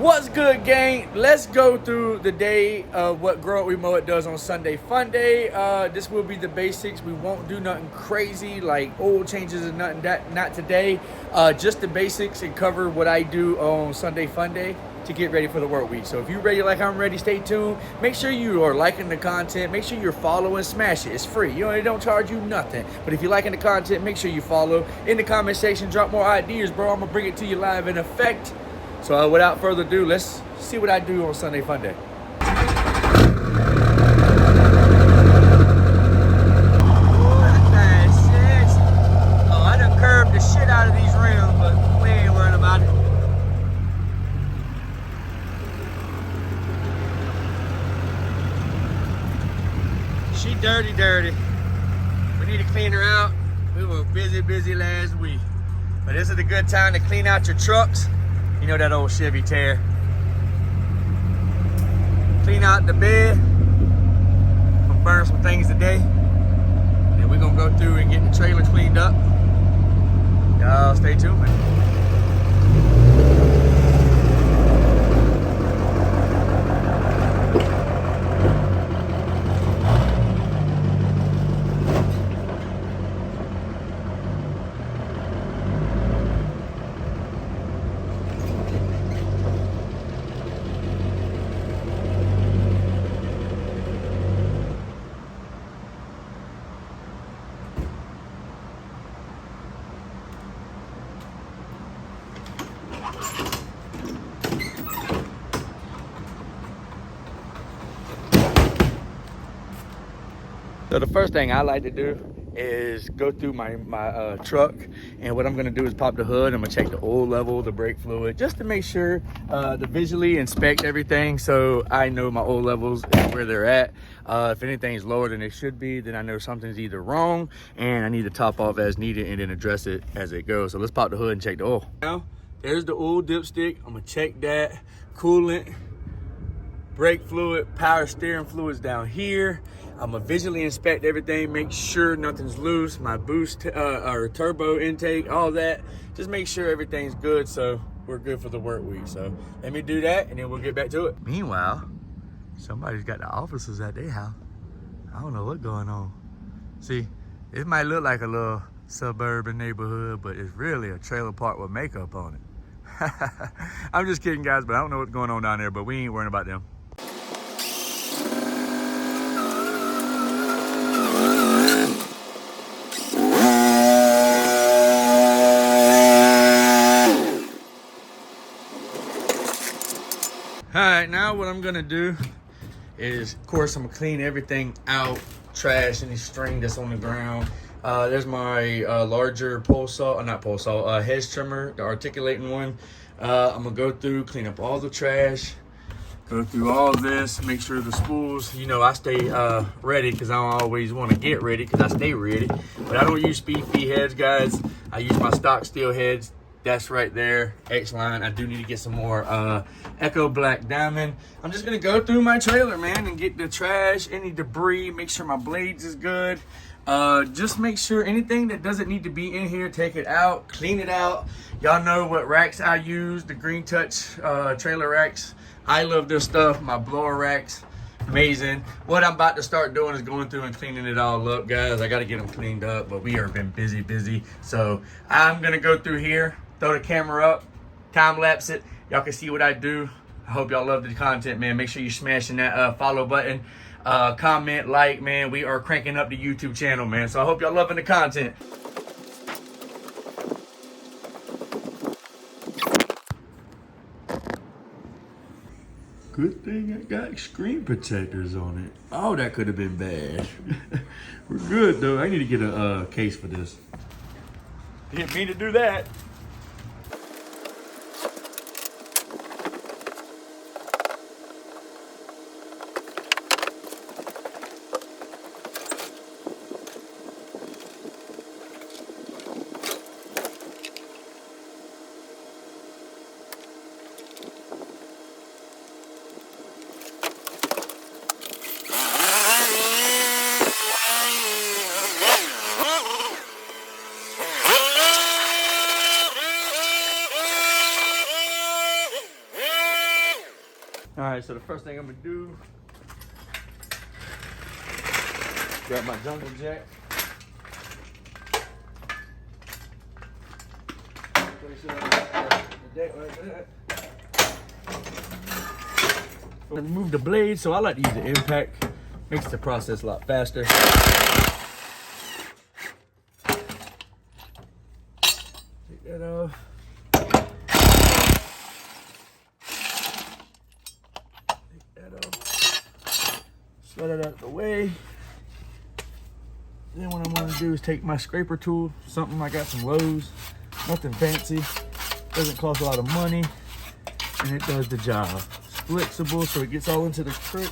What's good, gang? Let's go through the day of what Grow Up We Mow It does on Sunday Funday. This will be the basics. We won't do nothing crazy like oil changes and nothing that not today. Just the basics and cover what I do on Sunday Funday to get ready for the work week. So if you're ready like I'm ready, stay tuned. Make sure you are liking the content. Make sure you're following. Smash it. It's free. It don't charge you nothing. But if you're liking the content, make sure you follow. In the comment section, drop more ideas, bro. I'm gonna bring it to you live in effect. So without further ado, let's see what I do on Sunday Funday. Oh, I done curved the shit out of these rims, but we ain't worrying about it. She dirty. We need to clean her out. We were busy last week. But this is a good time to clean out your trucks. You know that old Chevy tear. Clean out the bed. Gonna burn some things today. And we're gonna go through and get the trailer cleaned up. Y'all stay tuned, man. So the first thing I like to do is go through my truck, and what I'm gonna do is pop the hood. I'm gonna check the oil level, the brake fluid, just to make sure to visually inspect everything so I know my oil levels and where they're at. If anything's lower than it should be, then I know something's either wrong and I need to top off as needed and then address it as it goes. So let's pop the hood and check the oil. Now, there's the oil dipstick. I'm gonna check that. Coolant, brake fluid, power steering fluids down here. I'm gonna visually inspect everything, make sure nothing's loose, my boost or turbo intake, all that. Just make sure everything's good so we're good for the work week. So let me do that and then we'll get back to it. Meanwhile, somebody's got the officers at their house. I don't know what's going on. See, it might look like a little suburban neighborhood, but it's really a trailer park with makeup on it. I'm just kidding, guys, but I don't know what's going on down there, but we ain't worrying about them. All right, now what I'm gonna do is, of course, I'm gonna clean everything out, trash, any string that's on the ground. There's my larger pole saw, not pole saw, hedge trimmer, the articulating one. I'm gonna go through, clean up all the trash, go through all this, make sure the spools, I stay ready because I don't always want to get ready because I stay ready. But I don't use speed feed heads, guys. I use my stock steel heads. That's right there, X-line. I do need to get some more Echo Black Diamond. I'm just gonna go through my trailer, man, and get the trash, any debris, make sure my blades is good. Just make sure anything that doesn't need to be in here, take it out, clean it out. Y'all know what racks I use, the Green Touch trailer racks. I love this stuff, my blower racks. Amazing. What I'm about to start doing is going through and cleaning it all up, guys. I got to get them cleaned up, but we have been busy. So I'm going to go through here, throw the camera up, time lapse it. Y'all can see what I do. I hope y'all love the content, man. Make sure you're smashing that follow button, comment, like, man. We are cranking up the YouTube channel, man. So I hope y'all loving the content. Good thing I got screen protectors on it. Oh, that could have been bad. We're good, though. I need to get a case for this. Didn't mean to do that. All right, so the first thing I'm gonna do, grab my jungle jack. Place it on the deck like that. Remove the blade, so I like to use the impact. Makes the process a lot faster. Take that off. Take that off. Slide it out of the way. Then what I'm gonna do is take my scraper tool, something I got from Lowe's, nothing fancy, doesn't cost a lot of money, and it does the job. It's flexible, so it gets all into the trick.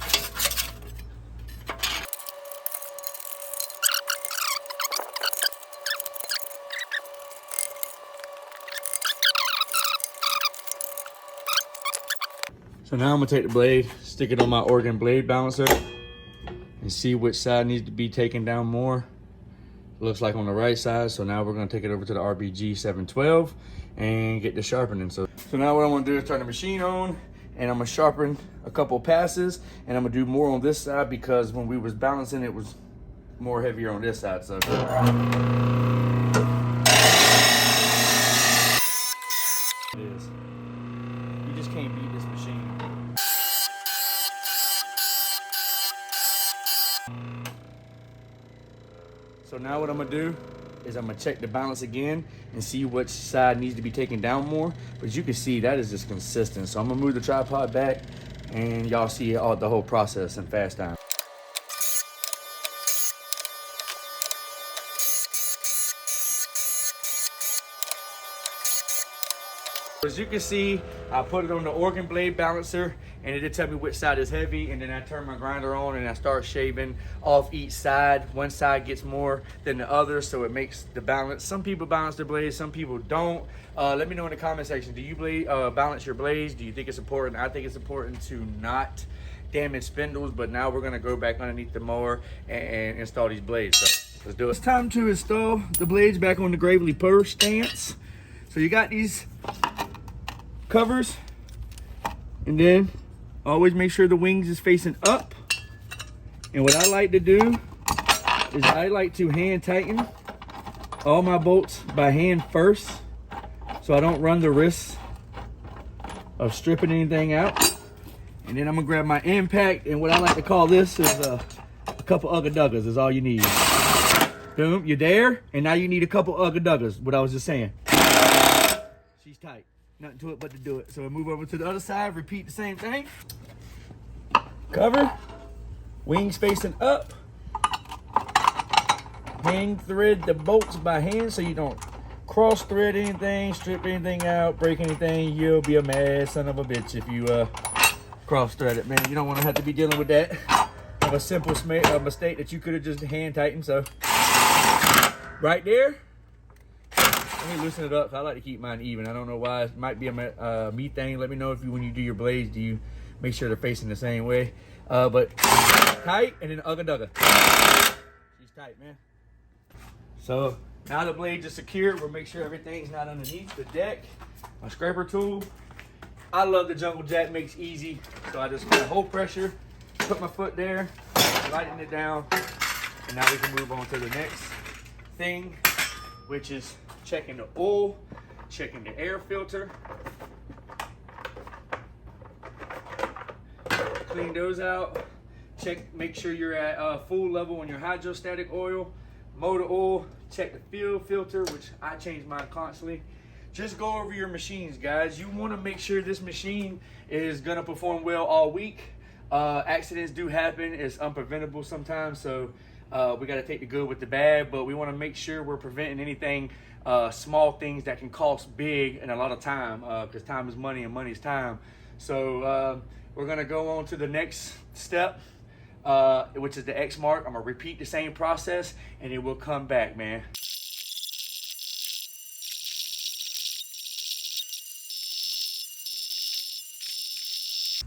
So now I'm gonna take the blade, stick it on my Oregon blade balancer, and see which side needs to be taken down more. Looks like on the right side, so now we're gonna take it over to the RBG 712 and get the sharpening. So now what I'm gonna do is turn the machine on, and I'm gonna sharpen a couple passes, and I'm gonna do more on this side because when we was balancing, it was more heavier on this side. So it is. You just can't beat this machine. So now what I'm gonna do is I'm gonna check the balance again and see which side needs to be taken down more. But you can see that is just consistent. So I'm gonna move the tripod back and y'all see the whole process in fast time. As you can see, I put it on the Oregon blade balancer and it did tell me which side is heavy, and then I turn my grinder on and I start shaving off each side. One side gets more than the other, so it makes the balance. Some people balance their blades, some people don't. Let me know in the comment section, do you balance your blades? Do you think it's important? I think it's important to not damage spindles, but now we're gonna go back underneath the mower and install these blades. So let's do it. It's time to install the blades back on the Gravely Purr stance. So you got these covers, and then always make sure the wings is facing up. And what I like to do is I like to hand tighten all my bolts by hand first, so I don't run the risk of stripping anything out. And then I'm gonna grab my impact, and what I like to call this is a couple ugga duggas is all you need. Boom, you're there, and now you need a couple ugga duggas, what I was just saying. She's tight. Nothing to it but to do it. So we move over to the other side, repeat the same thing. Cover, wings facing up. Hand thread the bolts by hand so you don't cross thread anything, strip anything out, break anything. You'll be a mad son of a bitch if you cross thread it, man. You don't want to have to be dealing with that. Of a simple mistake that you could have just hand tightened. So right there. Let me loosen it up. I like to keep mine even. I don't know why. It might be a me thing. Let me know if when you do your blades, do you make sure they're facing the same way? But tight, and then ugga dugga. She's tight, man. So now the blades are secured. We'll make sure everything's not underneath the deck. My scraper tool. I love the jungle jack. Makes easy. So I just kind of hold pressure, put my foot there, lighten it down, and now we can move on to the next thing, which is checking the oil, checking the air filter. Clean those out. Check, make sure you're at full level on your hydrostatic oil, motor oil. Check the fuel filter, which I change mine constantly. Just go over your machines, guys. You want to make sure this machine is gonna perform well all week. Accidents do happen. It's unpreventable sometimes, so we got to take the good with the bad, but we want to make sure we're preventing anything, small things that can cost big and a lot of time, because time is money and money is time. So we're going to go on to the next step, which is the X mark. I'm going to repeat the same process, and then we'll come back, man.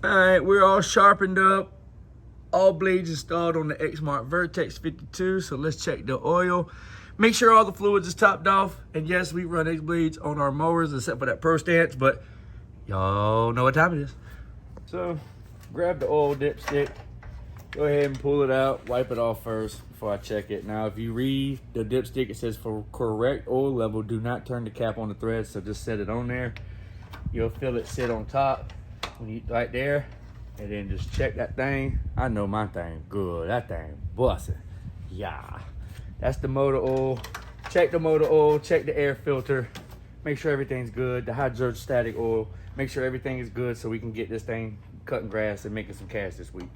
All right, we're all sharpened up. All blades installed on the X-Mark Vertex 52. So let's check the oil. Make sure all the fluids is topped off. And yes, we run X blades on our mowers except for that Pro stance, but y'all know what time it is. So grab the oil dipstick, go ahead and pull it out, wipe it off first before I check it. Now, if you read the dipstick, it says for correct oil level, do not turn the cap on the thread, so just set it on there. You'll feel it sit on top when you right there, and then just check that thing. I know my thing good. That thing busting. Yeah. That's the motor oil. Check the motor oil, check the air filter. Make sure everything's good. The hydrostatic oil. Make sure everything is good so we can get this thing cutting grass and making some cash this week.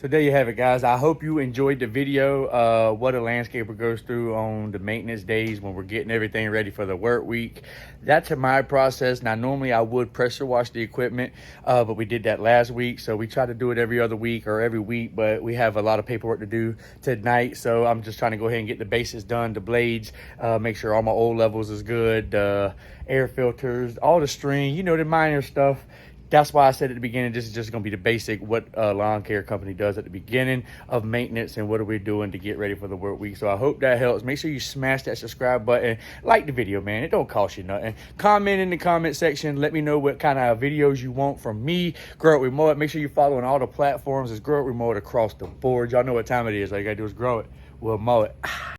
So there you have it, guys. I hope you enjoyed the video, what a landscaper goes through on the maintenance days when we're getting everything ready for the work week. That's my process. Now, normally I would pressure wash the equipment, but we did that last week. So we try to do it every other week or every week, but we have a lot of paperwork to do tonight. So I'm just trying to go ahead and get the basics done, the blades, make sure all my oil levels is good, air filters, all the string, you know, the minor stuff. That's why I said at the beginning, this is just going to be the basic what a lawn care company does at the beginning of maintenance and what are we doing to get ready for the work week. So I hope that helps. Make sure you smash that subscribe button. Like the video, man. It don't cost you nothing. Comment in the comment section. Let me know what kind of videos you want from me. Grow It with Mow It. Make sure you're following all the platforms. It's Grow It with Mow It across the board. Y'all know what time it is. All you got to do is grow it. We'll mow it.